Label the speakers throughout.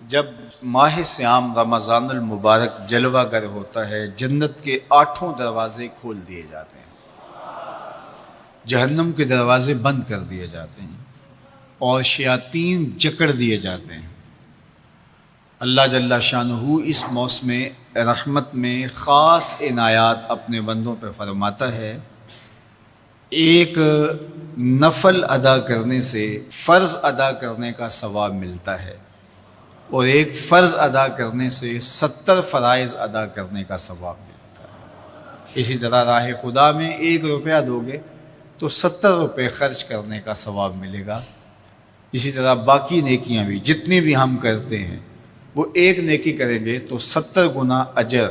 Speaker 1: جب ماہ صیام رمضان المبارک جلوہ گر ہوتا ہے، جنت کے 8 دروازے کھول دیے جاتے ہیں، جہنم کے دروازے بند کر دیے جاتے ہیں اور شیاطین جکڑ دیے جاتے ہیں۔ اللہ جل شانہ اس موسم رحمت میں خاص عنایات اپنے بندوں پہ فرماتا ہے۔ ایک نفل ادا کرنے سے فرض ادا کرنے کا ثواب ملتا ہے اور ایک فرض ادا کرنے سے 70 فرائض ادا کرنے کا ثواب ملتا ہے۔ اسی طرح راہ خدا میں 1 روپیہ دو گے تو 70 روپے خرچ کرنے کا ثواب ملے گا۔ اسی طرح باقی نیکیاں بھی جتنی بھی ہم کرتے ہیں، وہ 1 نیکی کریں گے تو 70 گنا اجر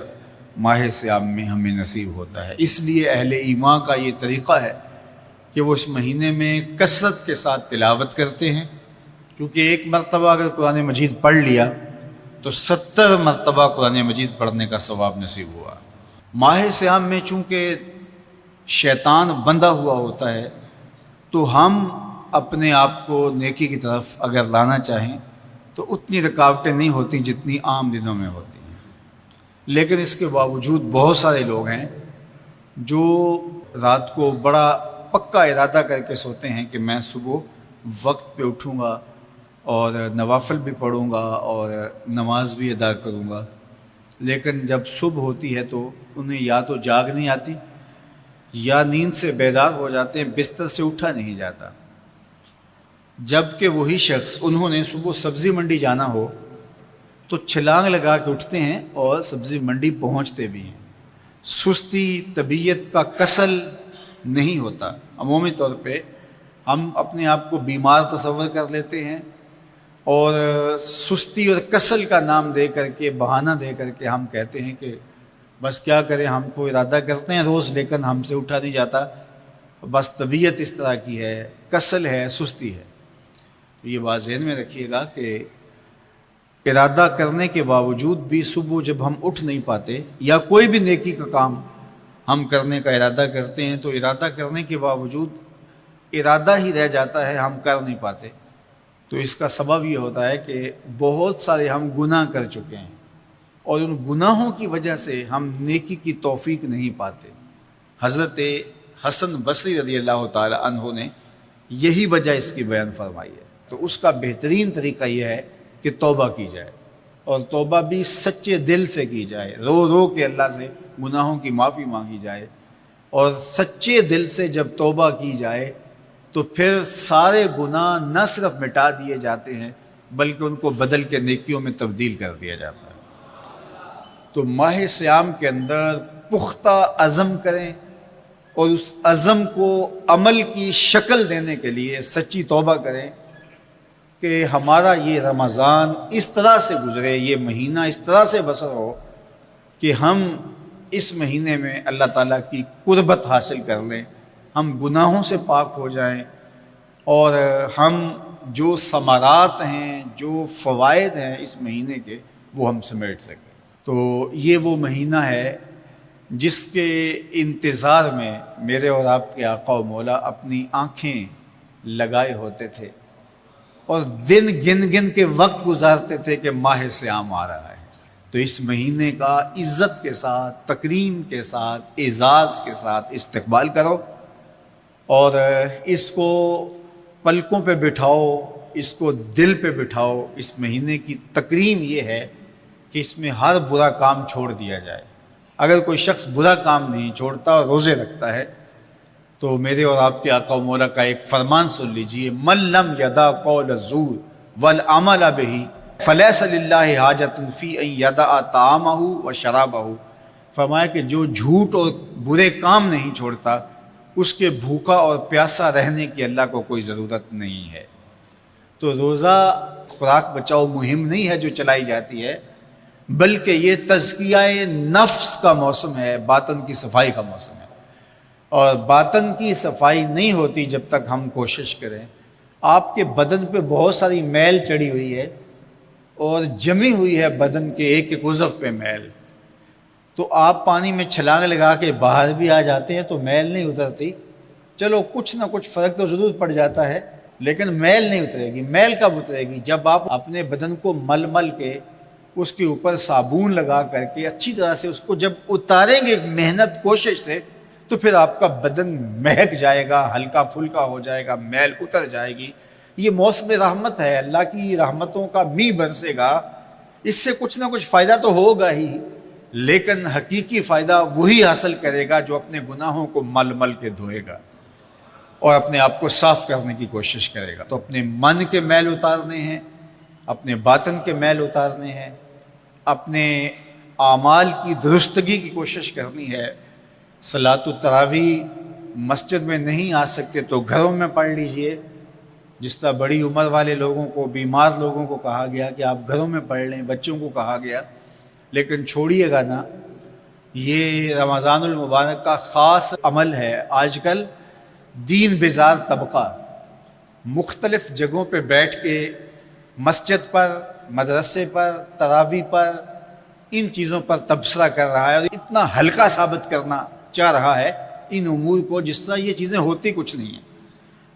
Speaker 1: ماہ صیام میں ہمیں نصیب ہوتا ہے۔ اس لیے اہل ایمان کا یہ طریقہ ہے کہ وہ اس مہینے میں کثرت کے ساتھ تلاوت کرتے ہیں، کیونکہ 1 مرتبہ اگر قرآن مجید پڑھ لیا تو 70 مرتبہ قرآن مجید پڑھنے کا ثواب نصیب ہوا۔ ماہ صیام میں چونکہ شیطان بندھا ہوا ہوتا ہے تو ہم اپنے آپ کو نیکی کی طرف اگر لانا چاہیں تو اتنی رکاوٹیں نہیں ہوتی جتنی عام دنوں میں ہوتی ہیں، لیکن اس کے باوجود بہت سارے لوگ ہیں جو رات کو بڑا پکا ارادہ کر کے سوتے ہیں کہ میں صبح وقت پہ اٹھوں گا اور نوافل بھی پڑھوں گا اور نماز بھی ادا کروں گا، لیکن جب صبح ہوتی ہے تو انہیں یا تو جاگ نہیں آتی یا نیند سے بیدار ہو جاتے ہیں، بستر سے اٹھا نہیں جاتا۔ جبکہ وہی شخص انہوں نے صبح سبزی منڈی جانا ہو تو چھلانگ لگا کے اٹھتے ہیں اور سبزی منڈی پہنچتے بھی ہیں۔ سستی طبیعت کا کسل نہیں ہوتا۔ عمومی طور پہ ہم اپنے آپ کو بیمار تصور کر لیتے ہیں اور سستی اور کسل کا نام دے کر کے، بہانہ دے کر کے ہم کہتے ہیں کہ بس کیا کریں، ہم کو ارادہ کرتے ہیں روز لیکن ہم سے اٹھا نہیں جاتا، بس طبیعت اس طرح کی ہے، کسل ہے، سستی ہے۔ تو یہ بات ذہن میں رکھیے گا کہ ارادہ کرنے کے باوجود بھی صبح جب ہم اٹھ نہیں پاتے یا کوئی بھی نیکی کا کام ہم کرنے کا ارادہ کرتے ہیں تو ارادہ کرنے کے باوجود ارادہ ہی رہ جاتا ہے، ہم کر نہیں پاتے، تو اس کا سبب یہ ہوتا ہے کہ بہت سارے ہم گناہ کر چکے ہیں اور ان گناہوں کی وجہ سے ہم نیکی کی توفیق نہیں پاتے۔ حضرت حسن بصری رضی اللہ تعالی عنہ نے یہی وجہ اس کی بیان فرمائی ہے۔ تو اس کا بہترین طریقہ یہ ہے کہ توبہ کی جائے، اور توبہ بھی سچے دل سے کی جائے، رو رو کے اللہ سے گناہوں کی معافی مانگی جائے، اور سچے دل سے جب توبہ کی جائے تو پھر سارے گناہ نہ صرف مٹا دیے جاتے ہیں بلکہ ان کو بدل کے نیکیوں میں تبدیل کر دیا جاتا ہے۔ تو ماہ صیام کے اندر پختہ عزم کریں اور اس عزم کو عمل کی شکل دینے کے لیے سچی توبہ کریں کہ ہمارا یہ رمضان اس طرح سے گزرے، یہ مہینہ اس طرح سے بسر ہو کہ ہم اس مہینے میں اللہ تعالیٰ کی قربت حاصل کر لیں، ہم گناہوں سے پاک ہو جائیں اور ہم جو ثمرات ہیں، جو فوائد ہیں اس مہینے کے، وہ ہم سمیٹ سکیں۔ تو یہ وہ مہینہ ہے جس کے انتظار میں میرے اور آپ کے آقا و مولا اپنی آنکھیں لگائے ہوتے تھے اور دن گن گن کے وقت گزارتے تھے کہ ماہ صیام آ رہا ہے۔ تو اس مہینے کا عزت کے ساتھ، تکریم کے ساتھ، اعزاز کے ساتھ استقبال کرو اور اس کو پلکوں پہ بٹھاؤ، اس کو دل پہ بٹھاؤ۔ اس مہینے کی تکریم یہ ہے کہ اس میں ہر برا کام چھوڑ دیا جائے۔ اگر کوئی شخص برا کام نہیں چھوڑتا اور روزے رکھتا ہے تو میرے اور آپ کے آقا و مولا کا ایک فرمان سن لیجئے، من لم یدع قول الزور والعمل بہ فلیس للہ حاجۃ فی ان یدع طعامہ و شرابہ۔ فرمایا کہ جو جھوٹ اور برے کام نہیں چھوڑتا اس کے بھوکا اور پیاسا رہنے کی اللہ کو کوئی ضرورت نہیں ہے۔ تو روزہ خوراک بچاؤ مہم نہیں ہے جو چلائی جاتی ہے، بلکہ یہ تزکیہ نفس کا موسم ہے، باطن کی صفائی کا موسم ہے، اور باطن کی صفائی نہیں ہوتی جب تک ہم کوشش کریں۔ آپ کے بدن پہ بہت ساری میل چڑھی ہوئی ہے اور جمی ہوئی ہے بدن کے ایک ایک عضو پہ میل، تو آپ پانی میں چھلانگ لگا کے باہر بھی آ جاتے ہیں تو میل نہیں اترتی، چلو کچھ نہ کچھ فرق تو ضرور پڑ جاتا ہے، لیکن میل نہیں اترے گی۔ میل کب اترے گی؟ جب آپ اپنے بدن کو مل مل کے اس کے اوپر صابون لگا کر کے اچھی طرح سے اس کو جب اتاریں گے محنت کوشش سے، تو پھر آپ کا بدن مہک جائے گا، ہلکا پھلکا ہو جائے گا، میل اتر جائے گی۔ یہ موسم رحمت ہے، اللہ کی رحمتوں کا می برسے گا، اس سے کچھ نہ کچھ فائدہ تو ہوگا ہی، لیکن حقیقی فائدہ وہی حاصل کرے گا جو اپنے گناہوں کو مل مل کے دھوئے گا اور اپنے آپ کو صاف کرنے کی کوشش کرے گا۔ تو اپنے من کے میل اتارنے ہیں، اپنے باطن کے میل اتارنے ہیں، اپنے اعمال کی درستگی کی کوشش کرنی ہے۔ صلاۃ التراویح مسجد میں نہیں آ سکتے تو گھروں میں پڑھ لیجئے، جس طرح بڑی عمر والے لوگوں کو، بیمار لوگوں کو کہا گیا کہ آپ گھروں میں پڑھ لیں، بچوں کو کہا گیا، لیکن چھوڑیے گا نا، یہ رمضان المبارک کا خاص عمل ہے۔ آج کل دین بیزار طبقہ مختلف جگہوں پہ بیٹھ کے مسجد پر، مدرسے پر، تراویح پر، ان چیزوں پر تبصرہ کر رہا ہے اور اتنا ہلکا ثابت کرنا چاہ رہا ہے ان امور کو، جس طرح یہ چیزیں ہوتی کچھ نہیں ہیں،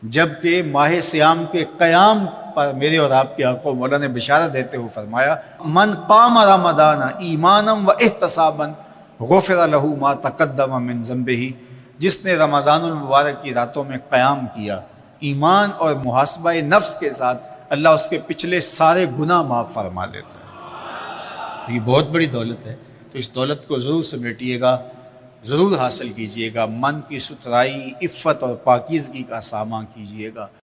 Speaker 1: جبکہ ماہ صیام کے قیام پر میرے اور آپ کے آقا مولا نے بشارت دیتے ہوئے فرمایا، من قام رمضان ایمانا و احتسابا غفر لہ ما تقدم من ذنبہ، جس نے رمضان المبارک کی راتوں میں قیام کیا ایمان اور محاسبہ نفس کے ساتھ، اللہ اس کے پچھلے سارے گناہ معاف فرما دیتا ہے۔ یہ بہت بڑی دولت ہے، تو اس دولت کو ضرور سمیٹیے گا، ضرور حاصل کیجئے گا، من کی ستھرائی، عفت اور پاکیزگی کا سامان کیجئے گا۔